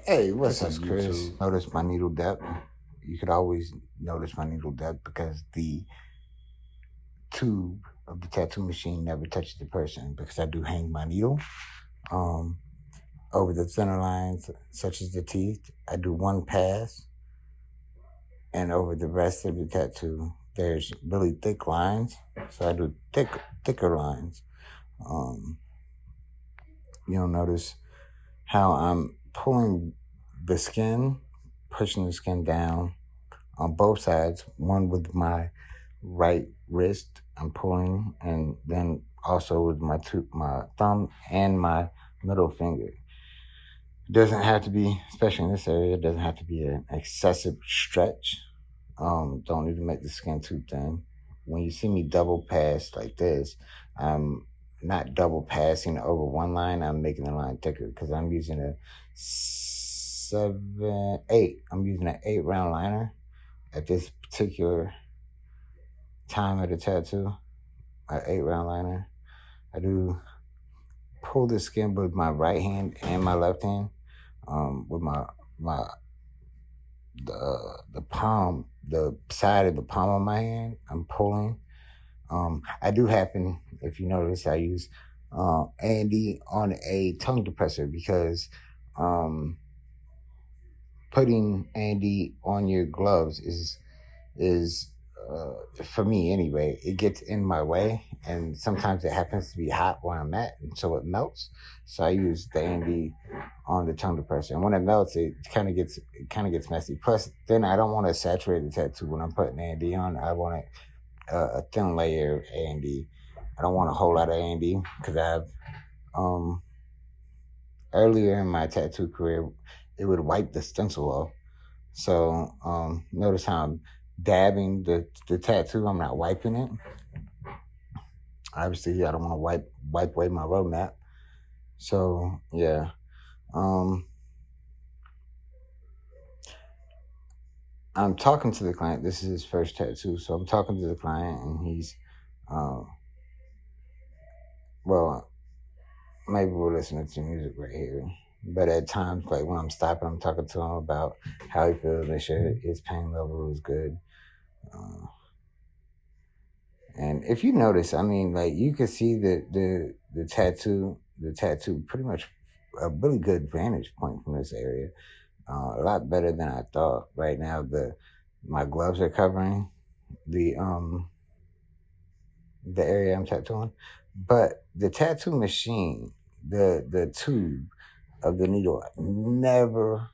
Hey, what's up, This is Chris. YouTube? Notice my needle depth. You could always notice my needle depth because the tube of the tattoo machine never touches the person because I do hang my needle um, over the thinner lines, such as the teeth. I do one pass, and over the rest of the tattoo, there's really thick lines. So I do thicker lines. Um, you'll notice how I'm pulling the skin, pushing the skin down on both sides, one with my right wrist I'm pulling, and then also with my thumb and my middle finger. It doesn't have to be, especially in this area, it doesn't have to be an excessive stretch. Don't need to make the skin too thin. When you see me double pass like this, I'm not double passing over one line, I'm making the line thicker because I'm using a 8. I'm using an 8 round liner at this particular time of the tattoo, an 8 round liner. I do pull the skin with my right hand and my left hand, with my the palm, the side of the palm of my hand. I'm pulling. I do happen, if you notice, I use Andy on a tongue depressor because putting Andy on your gloves is for me anyway, it gets in my way, and sometimes it happens to be hot where I'm at, and so it melts. So I use the Andy on the tongue depressor, and when it melts, it kind of gets messy. Plus, then I don't want to saturate the tattoo when I'm putting Andy on. I want a thin layer of Andy. I don't want a whole lot of Andy because I've earlier in my tattoo career, it would wipe the stencil off. So notice how I'm dabbing the tattoo. I'm not wiping it. Obviously, I don't want to wipe away my roadmap. So yeah, I'm talking to the client. This is his first tattoo, so I'm talking to the client, and he's, well, maybe we're listening to music right here. But at times, like when I'm stopping, I'm talking to him about how he feels, make sure his pain level is good. And if you notice, I mean, like you can see the tattoo pretty much a really good vantage point from this area. A lot better than I thought. Right now, my gloves are covering the area I'm tattooing, but the tattoo machine, the tube of the needle, never,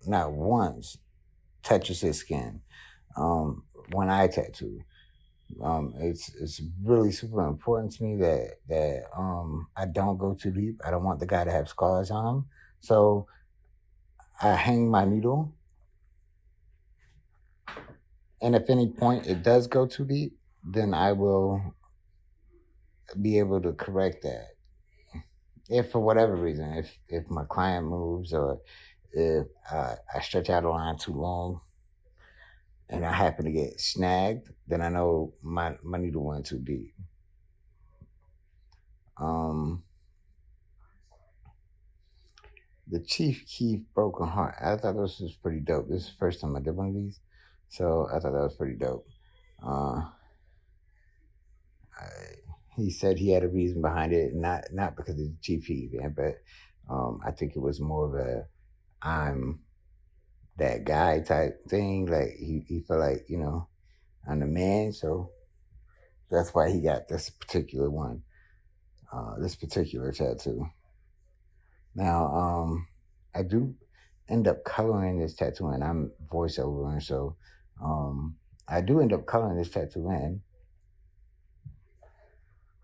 not once, touches his skin. When I tattoo, it's really super important to me that I don't go too deep. I don't want the guy to have scars on him, so I hang my needle, and if any point it does go too deep, then I will be able to correct that. If for whatever reason, if my client moves or if I stretch out a line too long and I happen to get snagged, then I know my needle went too deep. The Keef Broken Heart. I thought this was pretty dope. This is the first time I did one of these, so I thought that was pretty dope. He said he had a reason behind it, not because of the Chief Keef, but I think it was more of a I'm that guy type thing. Like he felt like, I'm the man, so that's why he got this particular one, this particular tattoo. Now, I do end up coloring this tattoo in. I'm voiceover, and so I do end up coloring this tattoo in.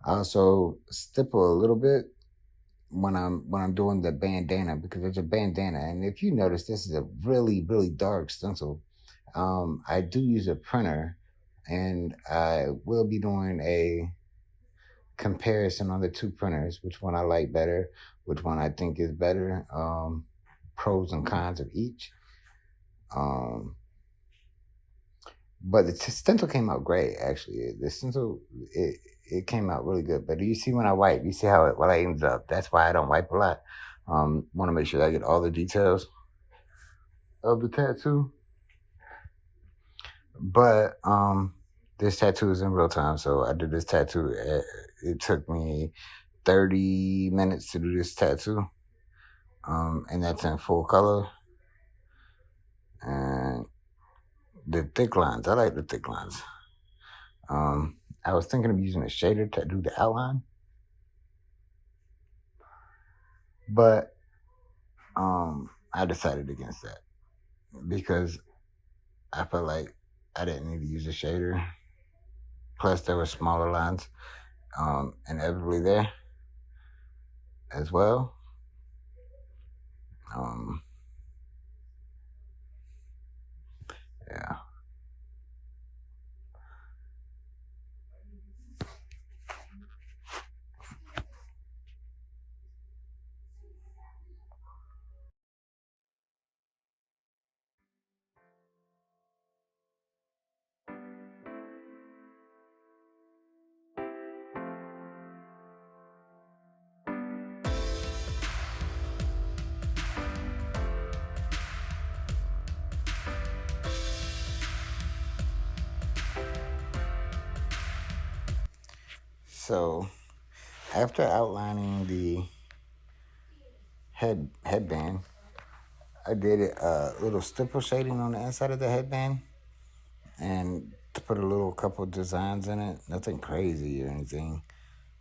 I also stipple a little bit when I'm doing the bandana because there's a bandana, and if you notice, this is a really really dark stencil. I do use a printer, and I will be doing a comparison on the two printers, which one I like better, which one I think is better, pros and cons of each. But the stencil came out great, actually. The stencil, it came out really good. But do you see when I wipe? You see how it ends up? That's why I don't wipe a lot. Want to make sure I get all the details of the tattoo. But this tattoo is in real time, so I did this tattoo. It took me 30 minutes to do this tattoo, and that's in full color. And the thick lines, I like the thick lines. I was thinking of using a shader to do the outline, but I decided against that because I felt like I didn't need to use a shader. Plus, there were smaller lines inevitably there as well. Yeah. So after outlining the headband, I did a little stipple shading on the inside of the headband, and to put a little couple designs in it. Nothing crazy or anything,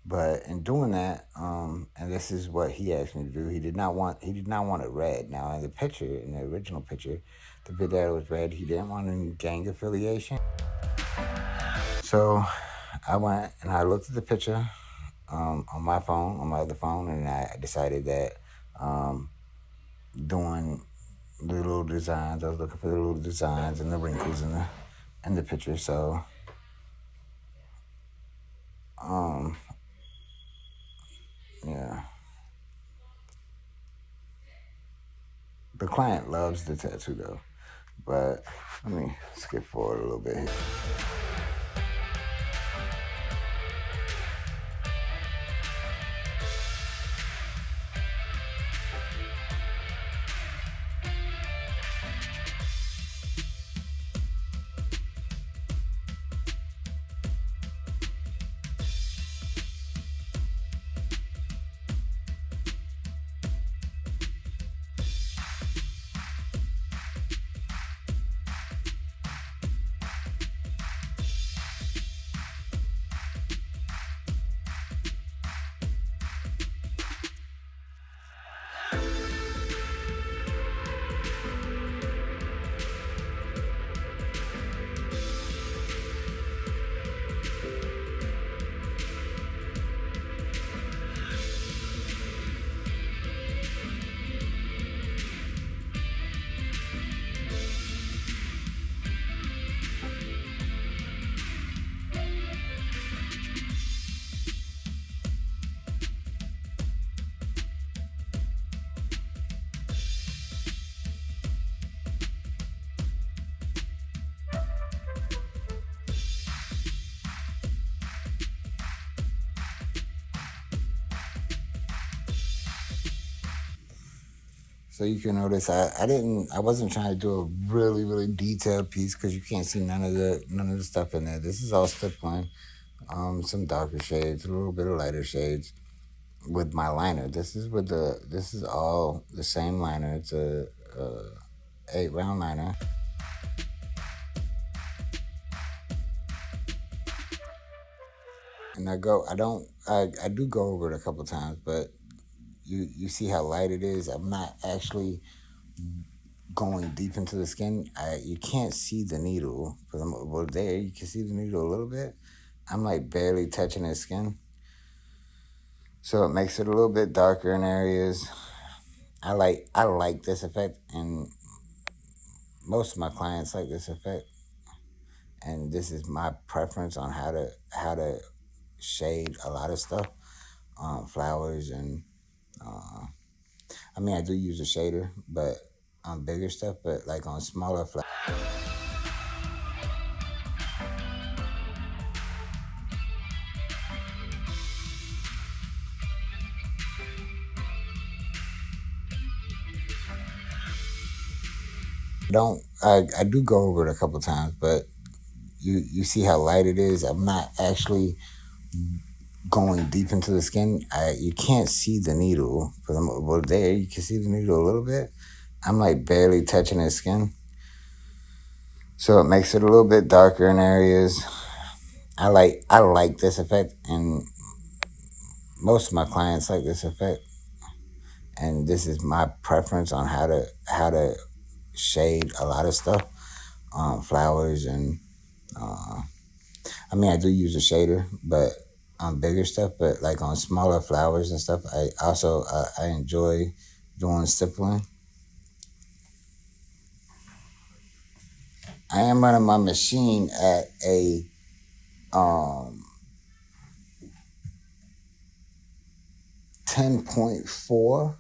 but in doing that, and this is what he asked me to do. He did not want it red. Now in the original picture, the bit that was red, he didn't want any gang affiliation. So I went and I looked at the picture on my other phone, and I decided that doing the little designs, I was looking for the little designs and the wrinkles in the picture. So yeah, the client loves the tattoo though, but let me skip forward a little bit here. So you can notice I wasn't trying to do a really, really detailed piece because you can't see none of the stuff in there. This is all stippling, some darker shades, a little bit of lighter shades with my liner. This is all the same liner. It's a 8-round liner. And I do go over it a couple times, but you see how light it is. I'm not actually going deep into the skin. You can't see the needle because there. You can see the needle a little bit. I'm like barely touching the skin, so it makes it a little bit darker in areas. I like this effect, and most of my clients like this effect. And this is my preference on how to shade a lot of stuff, flowers and. I do use a shader, but on bigger stuff, but like on smaller flowers. I do go over it a couple times, but you see how light it is. I'm not actually going deep into the skin. You can't see the needle for them. Well, there you can see the needle a little bit. I'm like barely touching his skin, so it makes it a little bit darker in areas. I like this effect, and most of my clients like this effect, and this is my preference on how to shade a lot of stuff, flowers, and I mean I do use a shader, but on bigger stuff, but like on smaller flowers and stuff, I also I enjoy doing stippling. I am running my machine at a um 10.4.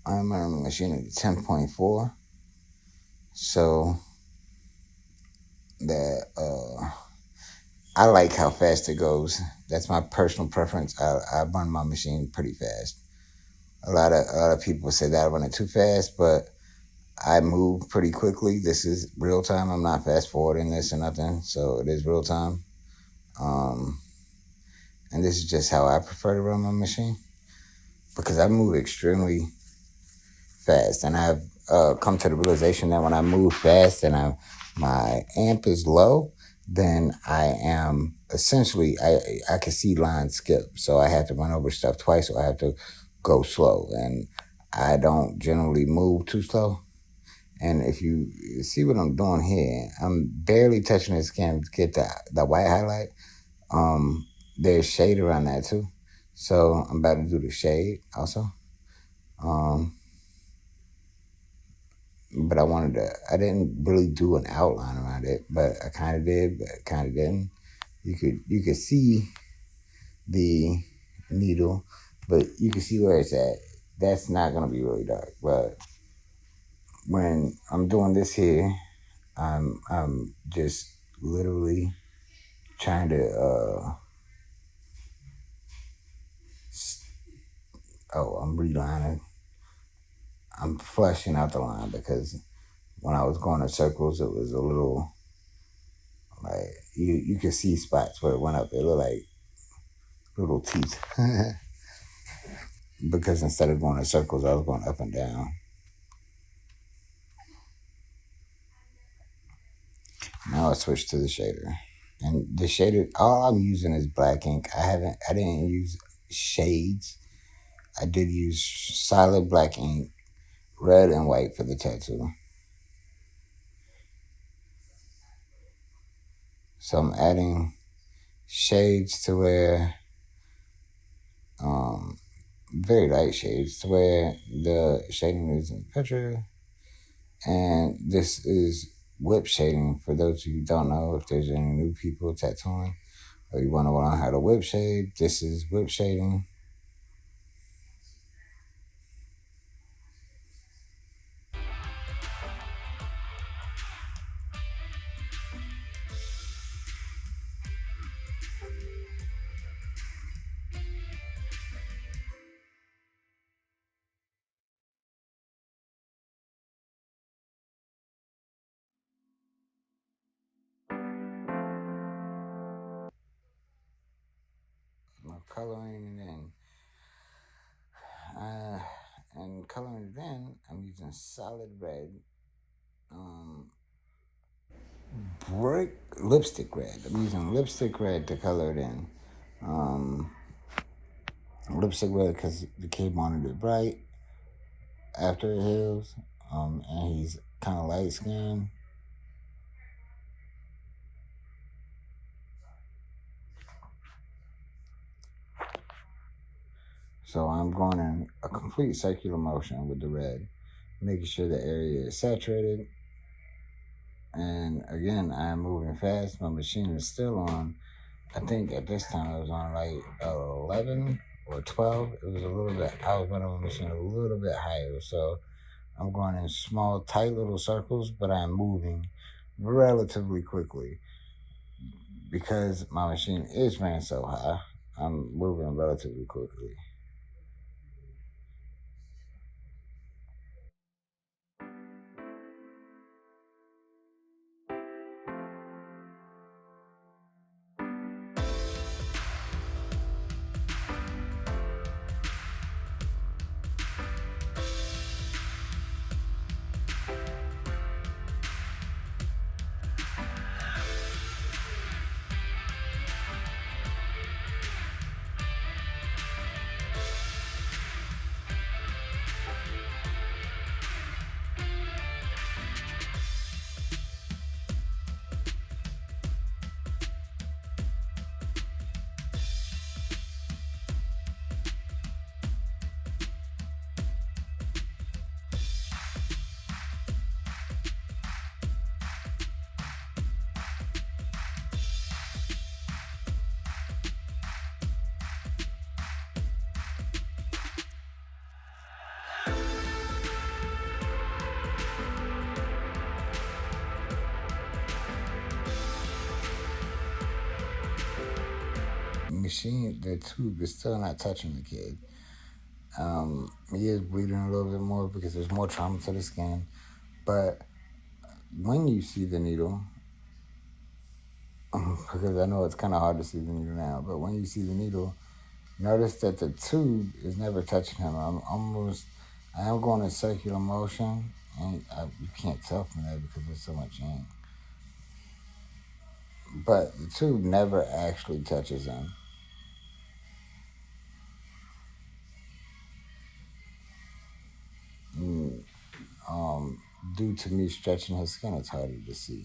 I'm running my machine at 10.4, so that I like how fast it goes. That's my personal preference. I run my machine pretty fast. A lot of people say that I run it too fast, but I move pretty quickly. This is real time. I'm not fast forwarding this or nothing, so it is real time. Um, and this is just how I prefer to run my machine because I move extremely fast, and I've come to the realization that when I move fast and my amp is low, then I am essentially I can see lines skip, so I have to run over stuff twice, or I have to go slow, and I don't generally move too slow. And if you see what I'm doing here, I'm barely touching the skin to get the white highlight. Um, there's shade around that too, so I'm about to do the shade also. Um, but I didn't really do an outline around it, but I kind of did, but kind of didn't. You could see the needle, but you can see where it's at. That's not gonna be really dark, but when I'm doing this here, I'm just literally trying to I'm relining. I'm flushing out the line because when I was going in circles, it was a little like you could see spots where it went up. It looked like little teeth because instead of going in circles, I was going up and down. Now I switched to the shader, and the shader, all I'm using is black ink. I didn't use shades. I did use solid black ink, red and white for the tattoo. So I'm adding shades to where, um, very light shades to where the shading is in the picture. And this is whip shading. For those of you who don't know, if there's any new people tattooing or you want to learn how to whip shade, this is whip shading. I'm coloring it in. Uh, and coloring it in, I'm using solid red, um, brick lipstick red. I'm using lipstick red to color it in. Um, Lipstick red because the kid wanted it bright after it heals, and he's kind of light skinned. So I'm going in a complete circular motion with the red, making sure the area is saturated. And again, I'm moving fast. My machine is still on. I think at this time it was on like 11 or 12. It was a little bit, I was running my machine a little bit higher. So I'm going in small, tight little circles, but I'm moving relatively quickly because my machine is ran so high. I'm moving relatively quickly. the tube is still not touching the kid. He is bleeding a little bit more because there's more trauma to the skin. But when you see the needle, because I know it's kind of hard to see the needle now, but when you see the needle, notice that the tube is never touching him. I am going in circular motion, and you can't tell from that because there's so much ink. But the tube never actually touches him. Due to me stretching his skin, it's harder to see.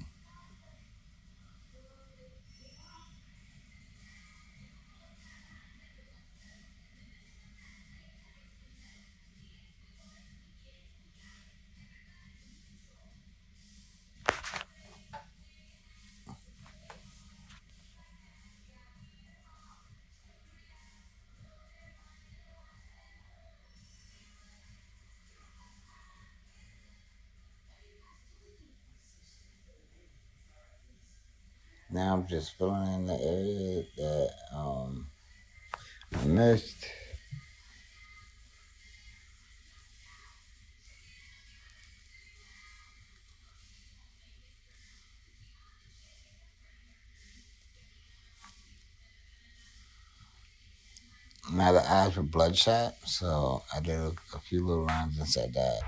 Now I'm just filling in the area that I missed. Now the eyes were bloodshot, so I did a few little lines inside that.